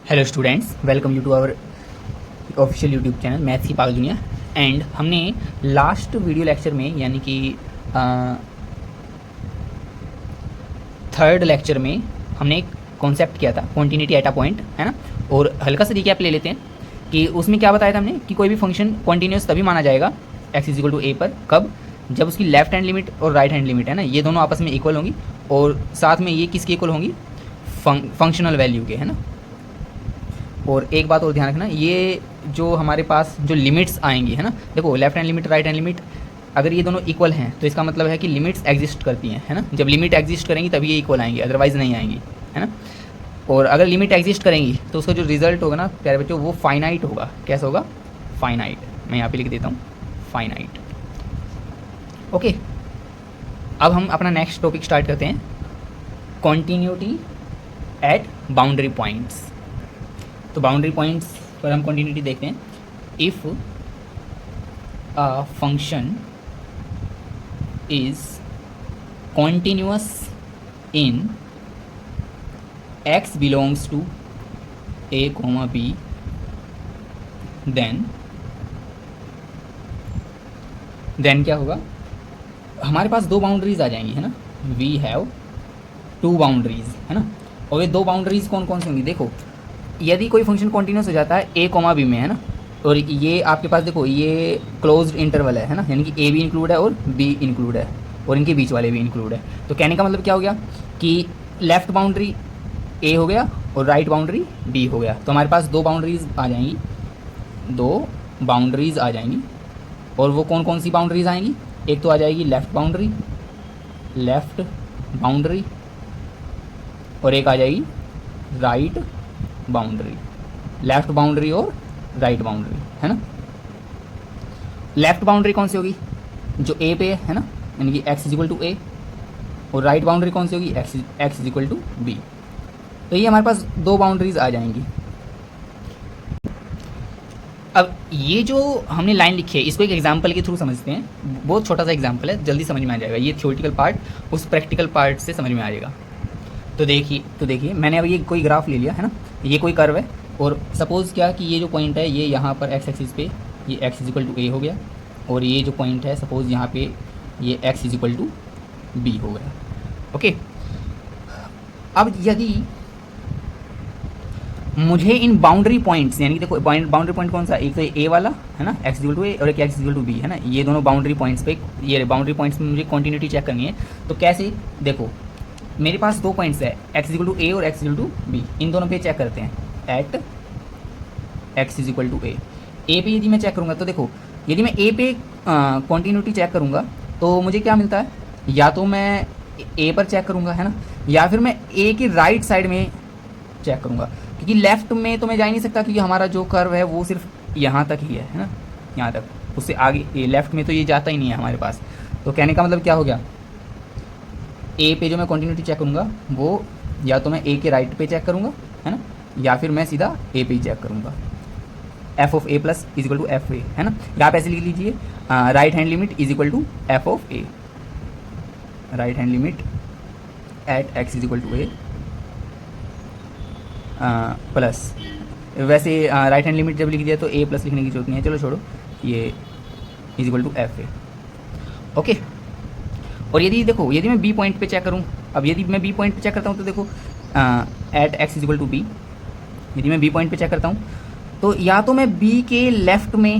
Hello students, welcome you to our official YouTube channel maths की पागल दुनिया। And हमने लास्ट वीडियो लेक्चर में यानी कि थर्ड लेक्चर में हमने एक कॉन्सेप्ट किया था कॉन्टिन्यूटी एट अ पॉइंट, है ना। और हल्का सा रिकैप ले लेते हैं कि उसमें क्या बताया था हमने कि कोई भी फंक्शन कॉन्टिन्यूस तभी माना जाएगा x इज इक्वल टू ए पर, कब? जब उसकी लेफ्ट हैंड लिमिट और राइट हैंड लिमिट है ना, ये दोनों आपस में इक्वल होंगी और साथ में ये किसके इक्वल होंगी? फंक्शनल वैल्यू के, है ना। और एक बात और ध्यान रखना, ये जो हमारे पास जो लिमिट्स आएंगी, है ना, देखो left hand limit right hand limit अगर ये दोनों इक्वल हैं तो इसका मतलब है कि लिमिट्स एग्जिस्ट करती हैं, है ना। जब लिमिट एग्जिस्ट करेंगी तभी ये इक्वल आएंगी, अदरवाइज़ नहीं आएंगी, है ना। और अगर लिमिट एग्जिस्ट करेंगी तो उसका जो रिजल्ट होगा ना प्यारे बच्चों, वो फाइनाइट होगा। कैसा होगा? फाइनाइट। मैं यहाँ पे लिख देता हूँ फाइनाइट। ओके, अब हम अपना नेक्स्ट टॉपिक स्टार्ट करते हैं, कॉन्टिन्यूटी एट बाउंड्री पॉइंट्स। तो बाउंड्री पॉइंट्स पर हम कॉन्टिन्यूटी देखते हैं। If a function is continuous in x belongs to a, b, then क्या होगा? हमारे पास दो बाउंड्रीज आ जाएंगी, है ना। वी हैव टू बाउंड्रीज, है ना। और ये दो बाउंड्रीज कौन कौन सी होंगी? देखो, यदि कोई फंक्शन कॉन्टिन्यूस हो जाता है a, b में, है ना, और ये आपके पास देखो ये क्लोज्ड इंटरवल है ना, यानी कि a भी इंक्लूड है और b इंक्लूड है और इनके बीच वाले भी इंक्लूड है। तो कहने का मतलब क्या हो गया कि लेफ्ट बाउंड्री a हो गया और राइट बाउंड्री b हो गया। तो हमारे पास दो बाउंड्रीज आ जाएंगी, दो बाउंड्रीज आ जाएंगी। और वो कौन कौन सी बाउंड्रीज आएंगी? एक तो आ जाएगी लेफ्ट बाउंड्री और एक आ जाएगी राइट बाउंड्री। लेफ्ट बाउंड्री और राइट बाउंड्री, है ना। लेफ्ट बाउंड्री कौन सी होगी? जो ए पे है ना, यानी कि x इज इक्वल टू ए। और राइट बाउंड्री कौन सी होगी? x is equal to b. तो ये हमारे पास दो बाउंड्रीज आ जाएंगी। अब ये जो हमने लाइन लिखी है इसको एक एग्जाम्पल के थ्रू समझते हैं। बहुत छोटा सा एग्जाम्पल है, जल्दी समझ में आ जाएगा। ये थ्योरेटिकल पार्ट उस प्रैक्टिकल पार्ट से समझ में आ जाएगा। तो देखिए मैंने अब ये कोई ग्राफ ले लिया, है ना। ये कोई कर्व है और सपोज़ क्या कि ये जो पॉइंट है ये यहाँ पर एक्स एक्सिस पे ये x इज इक्वल टू ए हो गया और ये जो पॉइंट है सपोज़ यहाँ पे ये x is equal to b हो गया। ओके, अब यदि मुझे इन बाउंड्री पॉइंट्स, यानी कि देखो बाउंड्री पॉइंट कौन सा? एक तो ए वाला, है ना, x इक्वल टू ए, और एक x इक्वल टू बी, है ना। ये दोनों बाउंड्री पॉइंट्स पे, ये बाउंड्री पॉइंट्स में मुझे कॉन्टिन्यूटी चेक करनी है। तो कैसे? देखो मेरे पास दो पॉइंट्स है, x इक्वल टू ए और x इक्वल टू बी। इन दोनों पे चेक करते हैं at x is equal to A. A पे यदि मैं चेक करूँगा तो देखो, यदि मैं ए पे कॉन्टिन्यूटी चेक करूँगा तो मुझे क्या मिलता है? या तो मैं ए पर चेक करूँगा, है ना, या फिर मैं ए की राइट साइड में चेक करूँगा, क्योंकि लेफ्ट में तो मैं जा ही नहीं सकता क्योंकि हमारा जो कर्व है वो सिर्फ यहाँ तक ही है ना, यहाँ तक। उससे आगे ये लेफ्ट में तो ये जाता ही नहीं है हमारे पास। तो कहने का मतलब क्या हो गया? ए पे जो मैं कॉन्टिन्यूटी चेक करूँगा वो या तो मैं ए के राइट पे चेक करूँगा, है ना, या फिर मैं सीधा ए पे ही चेक करूँगा। F of a plus is equal to f a, है ना। आप ऐसे लिख लीजिए, right hand limit is equal to f of a, right hand limit at x is equal to a plus, वैसे राइट हैंड लिमिट जब लिख दिया तो ए प्लस लिखने की जरूरत नहीं है, चलो छोड़ो, ये is equal to f a. Okay, और यदि देखो यदि मैं बी पॉइंट पे चेक करूँ, अब यदि मैं बी पॉइंट पे चेक करता हूँ तो देखो at x is equal to b, यदि मैं बी पॉइंट पे चेक करता हूँ तो या तो मैं बी के लेफ्ट में,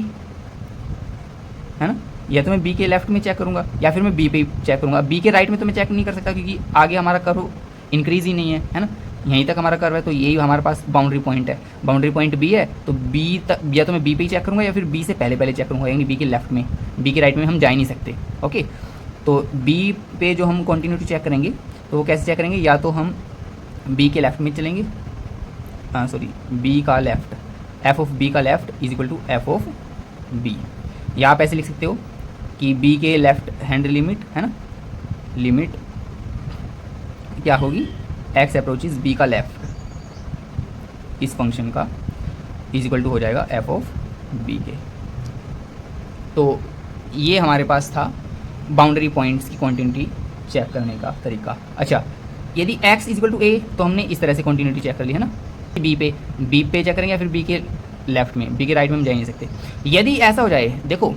है ना, या तो मैं बी के लेफ्ट में चेक करूँगा या फिर मैं बी पे चेक करूँगा। बी के राइट में तो मैं चेक नहीं कर सकता क्योंकि आगे हमारा कर्व इंक्रीज ही नहीं है ना, यहीं तक हमारा कर्व है। तो यही हमारे पास बाउंड्री पॉइंट है, बाउंड्री पॉइंट बी है। तो बी तक या तो मैं बी पे ही चेक करूँगा या फिर बी से पहले चेक करूँगा, यानी बी के लेफ्ट में। बी के राइट में हम जा ही नहीं सकते। ओके, तो बी पे जो हम कॉन्टिन्यूटी चेक करेंगे तो वो कैसे चेक करेंगे? या तो हम बी के लेफ्ट में चलेंगे, बी का लेफ्ट, एफ ऑफ बी का left is equal to f of b. या आप ऐसे लिख सकते हो कि बी के लेफ्ट हैंड लिमिट, है ना, लिमिट क्या होगी? एक्स अप्रोचेज बी का लेफ्ट, इस फंक्शन का इज इक्वल टू हो जाएगा एफ ऑफ बी के। तो ये हमारे पास था बाउंड्री पॉइंट्स की कॉन्टिन्यूटी चेक करने का तरीका। अच्छा, यदि x इज इक्वल टू ए तो हमने इस तरह से कॉन्टिन्यूटी चेक कर ली, है ना। बी पे चेक करेंगे या फिर बी के लेफ्ट में, बी के राइट में हम जा नहीं सकते। यदि ऐसा हो जाए, देखो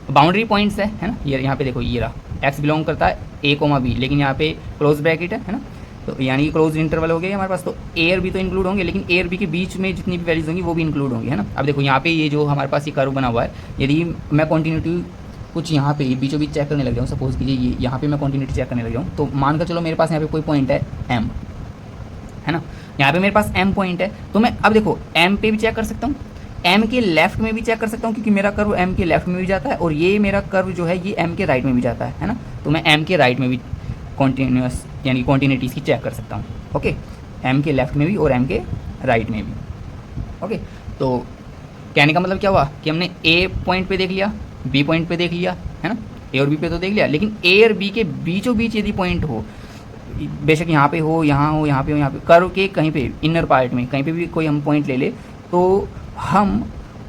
बाउंड्री पॉइंट्स है ना, ये यहाँ पे देखो ये रहा एक्स बिलोंग करता है ए कोमा बी, लेकिन यहाँ पे क्लोज ब्रैकेट है ना, तो यानी क्लोज इंटरवल हो गया हमारे पास, तो ए और बी तो इंक्लूड होंगे, लेकिन ए और बी के बीच में जितनी भी वैल्यूज होंगी वो भी इंक्लूड होंगी, है ना। अब देखो यहाँ पे ये जो हमारे पास ये कर्व बना हुआ है, यदि मैं कॉन्टिन्यूटी कुछ यहाँ पे बीचों बीच चेक करने लग जाऊँ, सपोज कीजिए ये यहाँ पे मैं कॉन्टिन्यूटी चेक करने लग जाऊँ, तो मान कर चलो मेरे पास यहाँ पे कोई पॉइंट है एम, है ना, यहाँ पे मेरे पास एम पॉइंट है, तो मैं अब देखो एम पे भी चेक कर सकता हूँ, एम के लेफ्ट में भी चेक कर सकता हूँ, क्योंकि मेरा कर्व एम के लेफ्ट में भी जाता है और ये मेरा कर्व जो है ये एम के राइट में भी जाता है ना, तो मैं एम के राइट में भी कॉन्टिन्यूस यानी कॉन्टिन्यूटीज़ की चेक कर सकता हूँ। ओके, एम के लेफ्ट में भी और एम के राइट में भी। ओके, तो कहने का मतलब क्या हुआ कि हमने ए पॉइंट पे देख लिया, बी पॉइंट पे देख लिया, है ना, ए और बी पे तो देख लिया, लेकिन ए और बी के बीचों बीच यदि पॉइंट हो, बेशक यहाँ पे हो, यहाँ हो, यहाँ पे हो, यहाँ पे कर्व के कहीं पे इनर पार्ट में कहीं पे भी कोई हम पॉइंट ले ले, तो हम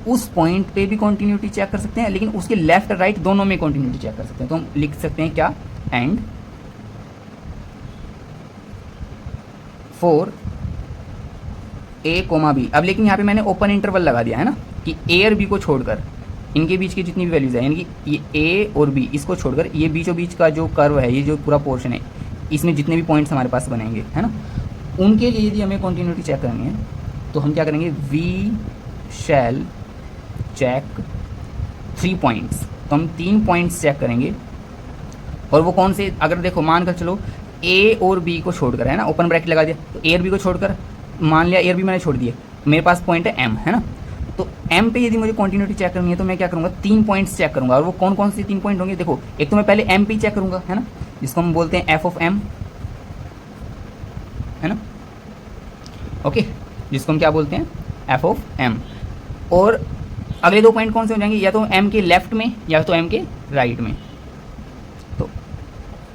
उस पॉइंट पे भी कॉन्टिन्यूटी चेक कर सकते हैं, लेकिन उसके लेफ्ट राइट दोनों में कॉन्टिन्यूटी चेक कर सकते हैं। तो हम लिख सकते हैं क्या, and for a comma b. अब लेकिन यहाँ पे मैंने ओपन इंटरवल लगा दिया है ना, कि ए और बी को छोड़कर इनके बीच की जितनी भी वैल्यूज है, यानी कि ये ए और बी इसको छोड़कर ये बीचों बीच का जो कर्व है, ये जो पूरा पोर्शन है, इसमें जितने भी पॉइंट्स हमारे पास बनेंगे, है ना, उनके लिए यदि हमें कॉन्टिन्यूटी चेक करनी है तो हम क्या करेंगे, वी शैल चेक 3 पॉइंट्स। तो हम 3 पॉइंट्स चेक करेंगे, और वो कौन से, अगर देखो मान कर चलो ए और बी को छोड़कर, है ना, ओपन ब्रैकेट लगा दिया, तो ए और बी को छोड़कर मान लिया ए और बी मैंने छोड़ दिए, मेरे पास पॉइंट है एम, है ना, तो एम पे यदि मुझे कॉन्टिन्यूटी चेक करनी है तो मैं क्या करूँगा, 3 पॉइंट्स चेक करूँगा। और वो कौन कौन से 3 पॉइंट होंगे, देखो एक तो मैं पहले एम पे चेक करूँगा, है ना, जिसको हम बोलते हैं एफ ऑफ एम, है ना, ओके, जिसको हम क्या बोलते हैं, एफ ऑफ एम। और अगले 2 पॉइंट कौन से हो जाएंगे, या तो एम के लेफ्ट में या तो एम के राइट में, तो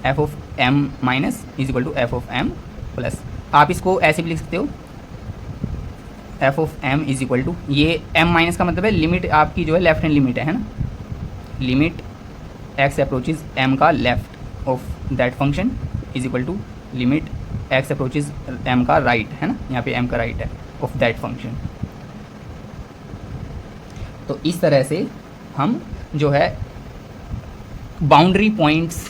f of m minus is equal to f of m plus, आप इसको ऐसे भी लिख सकते हो, f of m is equal to, ये एम माइनस का मतलब है लिमिट आपकी जो है लेफ्ट हैंड लिमिट है ना, लिमिट एक्स अप्रोचेज एम का left of that function is equal to limit x approaches m का राइट, है ना, यहाँ पे एम का राइट है ऑफ दैट फंक्शन। तो इस तरह से हम जो है बाउंड्री पॉइंट्स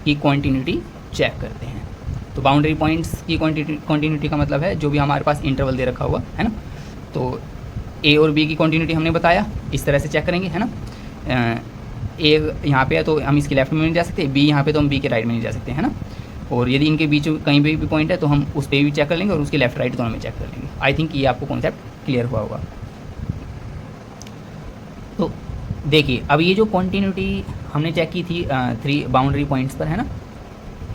की कॉन्टिन्यूटी चेक करते हैं। तो बाउंड्री पॉइंट्स की कॉन्टिन्यूटी का मतलब है जो भी हमारे पास इंटरवल दे रखा हुआ है ना, तो ए और बी की कॉन्टिन्यूटी हमने बताया, इस तरह से चेक करेंगे, है ना, ए यहाँ पे है तो हम इसके लेफ्ट में नहीं जा सकते, बी यहाँ पे तो हम बी के राइट में नहीं जा सकते, है ना, और यदि इनके बीच कहीं पे भी पॉइंट है तो हम उस पर भी चेक कर लेंगे और उसके लेफ्ट राइट दोनों में चेक कर लेंगे। आई थिंक ये आपको कॉन्सेप्ट क्लियर हुआ होगा। तो देखिए अब ये जो कॉन्टिन्यूटी हमने चेक की थी 3 बाउंड्री पॉइंट्स पर, है ना,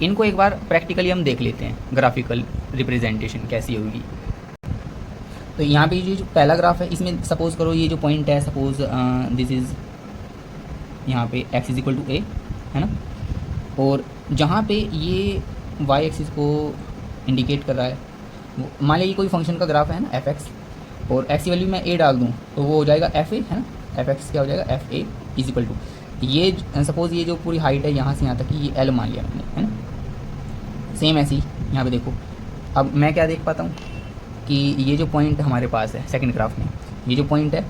इनको एक बार प्रैक्टिकली हम देख लेते हैं, ग्राफिकल रिप्रेजेंटेशन कैसी होगी। तो यहाँ पे जो पहला ग्राफ है, इसमें सपोज करो ये जो पॉइंट है, सपोज दिस इज़ यहाँ पे x इज इक्वल टू ए, है ना, और जहाँ पे ये y एक्सिस को इंडिकेट कर रहा है, मान लीजिए कोई फंक्शन का ग्राफ है ना fx, और x की वैल्यू मैं a डाल दूँ तो वो हो जाएगा fa, है ना, fx क्या हो जाएगा, fa इज इक्वल टू, ये सपोज ये जो पूरी हाइट है यहाँ से यहाँ तक की, ये l मान लिया मैंने, है ना, सेम ऐसी यहाँ पे देखो। अब मैं क्या देख पाता हूँ कि ये जो पॉइंट हमारे पास है सेकंड ग्राफ में, ये जो पॉइंट है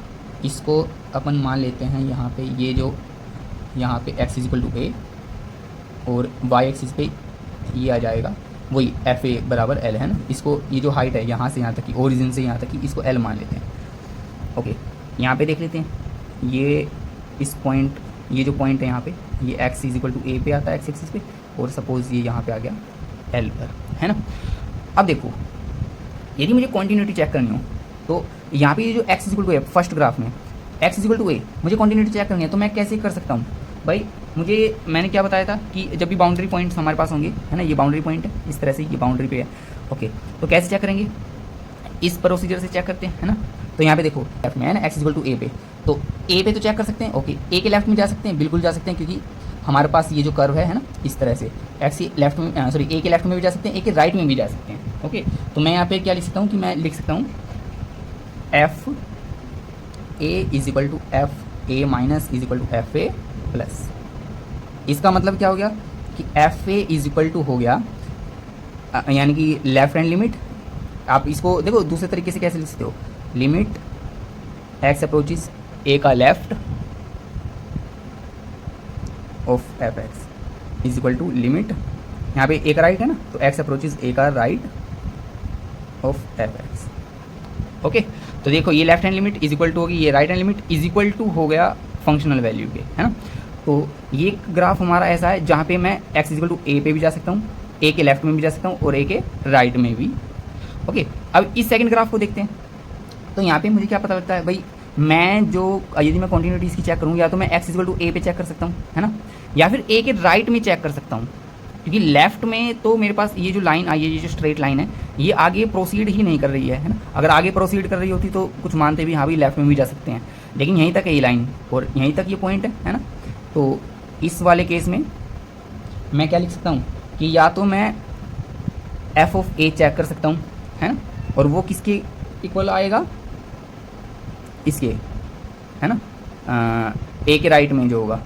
इसको अपन मान लेते हैं यहाँ पे, ये जो यहाँ पे x is equal to a और y एक्सिस पे ये आ जाएगा वही fa बराबर l, है ना, इसको ये जो हाइट है यहाँ से यहाँ तक की, ओरिजिन से यहाँ तक की, इसको l मान लेते हैं। ओके, यहाँ पे देख लेते हैं, ये इस पॉइंट, ये जो पॉइंट है यहाँ पे, ये x is equal to a पे आता है x एक्सिस पे, और सपोज ये यहाँ पे आ गया l पर, है ना। अब देखो यदि मुझे कॉन्टिन्यूटी चेक करनी हो तो यहाँ पे ये जो x is equal to a, first graph में x is equal to a मुझे कॉन्टिन्यूटी चेक करनी है, तो मैं कैसे कर सकता हूँ भाई, मुझे मैंने क्या बताया था कि जब भी बाउंड्री पॉइंट्स हमारे पास होंगे, है ना, ये बाउंड्री पॉइंट है, इस तरह से ये बाउंड्री पे है। ओके, तो कैसे चेक करेंगे, इस प्रोसीजर से चेक करते हैं, है ना। तो यहाँ पे देखो लेफ्ट में है ना, x इक्वल टू a पे, तो a पे तो चेक कर सकते हैं। ओके, a के लेफ्ट में जा सकते हैं, बिल्कुल जा सकते हैं, क्योंकि हमारे पास ये जो कर्व है ना, इस तरह से x के लेफ्ट में, सॉरी a के लेफ्ट में भी जा सकते हैं, a के राइट में भी जा सकते हैं। ओके, तो मैं यहाँ पे क्या लिख सकता हूँ कि मैं लिख सकता हूँ f a is equal to f a minus is equal to f a plus. इसका मतलब क्या हो गया कि f a is equal to हो गया, यानी कि लेफ्ट हैंड लिमिट आप इसको देखो दूसरे तरीके से कैसे लिख सकते हो, लिमिट एक्स अप्रोचेज ए का left of f x is equal to limit, यहाँ पे ए का राइट है ना, तो एक्स अप्रोचेज ए का right of f x. Okay, तो देखो ये left hand limit is equal to होगी ये right hand limit is equal to हो गया फंक्शनल वैल्यू के, है ना। तो ये ग्राफ हमारा ऐसा है जहाँ पे मैं एक्स इज इक्वल टू ए पे भी जा सकता हूँ, ए के लेफ्ट में भी जा सकता हूँ और ए के राइट में भी। ओके, अब इस सेकंड ग्राफ को देखते हैं। तो यहाँ पे मुझे क्या पता लगता है भाई, मैं जो यदि मैं कॉन्टिन्यूटीज़ की चेक करूँ या तो मैं एक्स इक्वल टू ए पे चेक कर सकता हूँ, है ना, या फिर ए के राइट में चेक कर सकता हूँ, क्योंकि लेफ्ट में तो मेरे पास ये जो लाइन आई है, ये जो स्ट्रेट लाइन है, ये आगे प्रोसीड ही नहीं कर रही है ना। अगर आगे प्रोसीड कर रही होती तो कुछ मानते भी हाँ भी लेफ्ट में भी जा सकते हैं, लेकिन यहीं तक है ये लाइन और यहीं तक ये पॉइंट है ना। तो इस वाले केस में मैं क्या लिख सकता हूँ कि या तो मैं एफ ऑफ ए चेक कर सकता हूँ, है ना, और वो किसके इक्वल आएगा, इसके, है ना, ए के राइट में जो होगा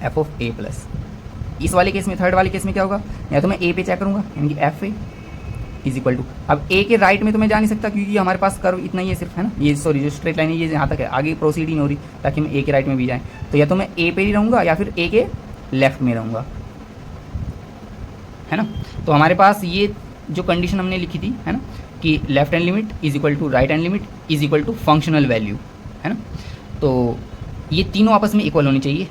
एफ ऑफ ए प्लस। इस वाले केस में, थर्ड वाले केस में क्या होगा, या तो मैं ए पे चेक करूँगा यानी कि f a is equal to, अब ए के राइट में तो मैं जा नहीं सकता क्योंकि हमारे पास कर्व इतना ही है सिर्फ, है ना, ये सॉरी जो स्ट्रेट लाइन है ये यहाँ तक है, आगे प्रोसीड ही नहीं हो रही ताकि मैं ए के राइट में भी जाए। तो या तो मैं ए पे ही रहूँगा या फिर ए के लेफ्ट में रहूँगा, है ना। तो हमारे पास ये जो कंडीशन हमने लिखी थी, है ना, कि left hand limit is equal to right hand limit is equal to functional value, है ना। तो ये तीनों आपस में इक्वल होनी चाहिए।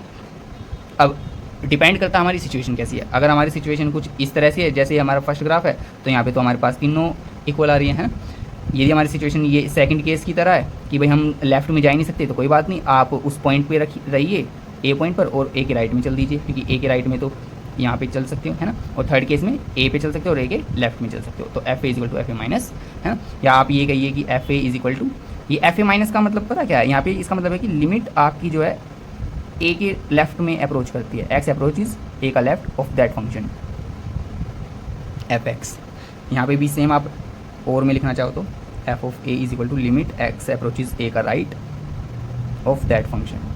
अब डिपेंड करता है हमारी सिचुएशन कैसी है। अगर हमारी सिचुएशन कुछ इस तरह से है जैसे हमारा फर्स्ट ग्राफ है, तो यहाँ पे तो हमारे पास तीनों इक्वल आ रही हैं। यदि हमारी सिचुएशन ये सेकंड केस की तरह है कि भाई हम लेफ्ट में जा ही नहीं सकते, तो कोई बात नहीं, आप उस पॉइंट पे रहिए ए पॉइंट पर और ए के राइट में चल दीजिए, क्योंकि ए के राइट में तो यहाँ पे चल सकते हो, है ना। और थर्ड केस में ए पे चल सकते हो और ए के लेफ्ट में चल सकते हो। तो f a is equal to f a minus, है ना, या आप ये कहिए कि f a is equal to, ये एफ ए माइनस का मतलब पता क्या है, यहाँ पे इसका मतलब है कि लिमिट आपकी जो है ए के लेफ्ट में अप्रोच करती है, एक्स अप्रोच इज ए का left of that function F x. यहाँ पे भी सेम आप और में लिखना चाहो तो f of a is equal to limit x approach is a का राइट ऑफ दैट फंक्शन।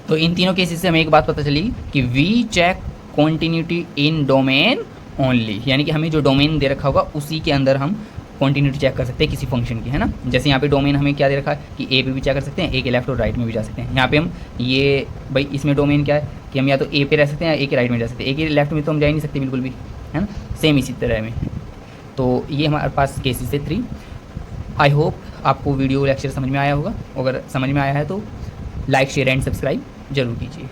तो इन तीनों केसेस से हमें एक बात पता चली कि we check continuity in domain only, यानी कि हमें जो डोमेन दे रखा होगा उसी के अंदर हम कॉन्टिन्यूटी चेक कर सकते हैं किसी फंक्शन की, है ना। जैसे यहाँ पे डोमेन हमें क्या दे रखा है कि ए पे भी चेक कर सकते हैं, ए के लेफ्ट और राइट में भी जा सकते हैं। यहाँ पे हम ये भाई इसमें डोमेन क्या है कि हम या तो ए पे रह सकते हैं या ए के राइट में जा सकते हैं, ए के लेफ्ट में तो हम जा ही नहीं सकते बिल्कुल भी, है ना। सेम इसी तरह में। तो ये हमारे पास केसेस है 3। आई होप आपको वीडियो लेक्चर समझ में आया होगा। अगर समझ में आया है तो लाइक शेयर एंड सब्सक्राइब जरूर कीजिए।